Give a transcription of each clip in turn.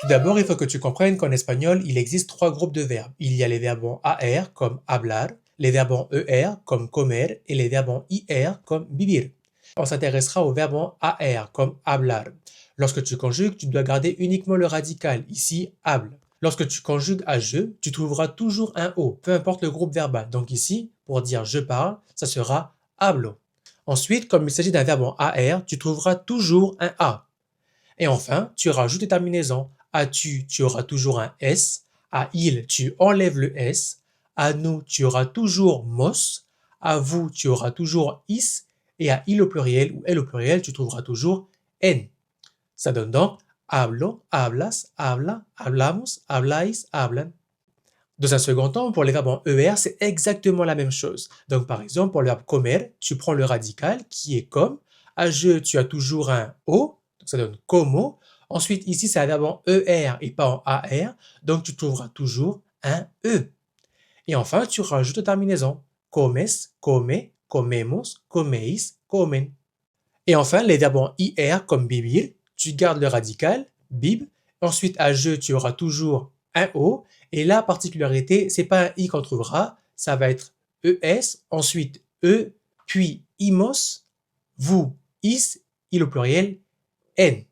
Tout d'abord, il faut que tu comprennes qu'en espagnol, il existe trois groupes de verbes. Il y a les verbes en AR comme hablar, les verbes en ER comme comer et les verbes en IR comme vivir. On s'intéressera aux verbes en AR comme hablar. Lorsque tu conjugues, tu dois garder uniquement le radical, ici hable. Lorsque tu conjugues à je, tu trouveras toujours un O, peu importe le groupe verbal. Donc ici, pour dire je parle, ça sera hablo. Ensuite, comme il s'agit d'un verbe en AR, tu trouveras toujours un A. Et enfin, tu rajoutes des terminaisons. À tu auras toujours un S. À il, tu enlèves le S. À nous, tu auras toujours mos. À vous, tu auras toujours is. Et à il au pluriel ou elle au pluriel, tu trouveras toujours en. Ça donne donc hablo, hablas, habla, hablamos, habláis, hablan. Dans un second temps, pour les verbes en ER, c'est exactement la même chose. Donc, par exemple, pour le verbe comer, tu prends le radical qui est comme. À je, tu as toujours un O, donc ça donne como. Ensuite, ici, c'est un verbe en ER et pas en AR, donc tu trouveras toujours un E. Et enfin, tu rajoutes la terminaison. Comes, come, comemos, comeis, comen. Et enfin, les verbes en IR comme vivir, tu gardes le radical, bib. Ensuite, à je, tu auras toujours un O. Et la particularité, c'est pas un I qu'on trouvera, ça va être ES, ensuite E, puis imos, vous, is, il au pluriel, N.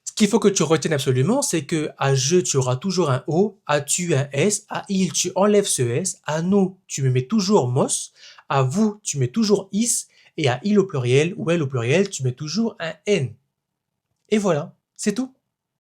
Ce qu'il faut que tu retiennes absolument, c'est que à je, tu auras toujours un O, à tu un S, à il, tu enlèves ce S, à nous, tu me mets toujours mos, à vous, tu mets toujours is, et à il au pluriel ou elle au pluriel, tu mets toujours un N. Et voilà, c'est tout.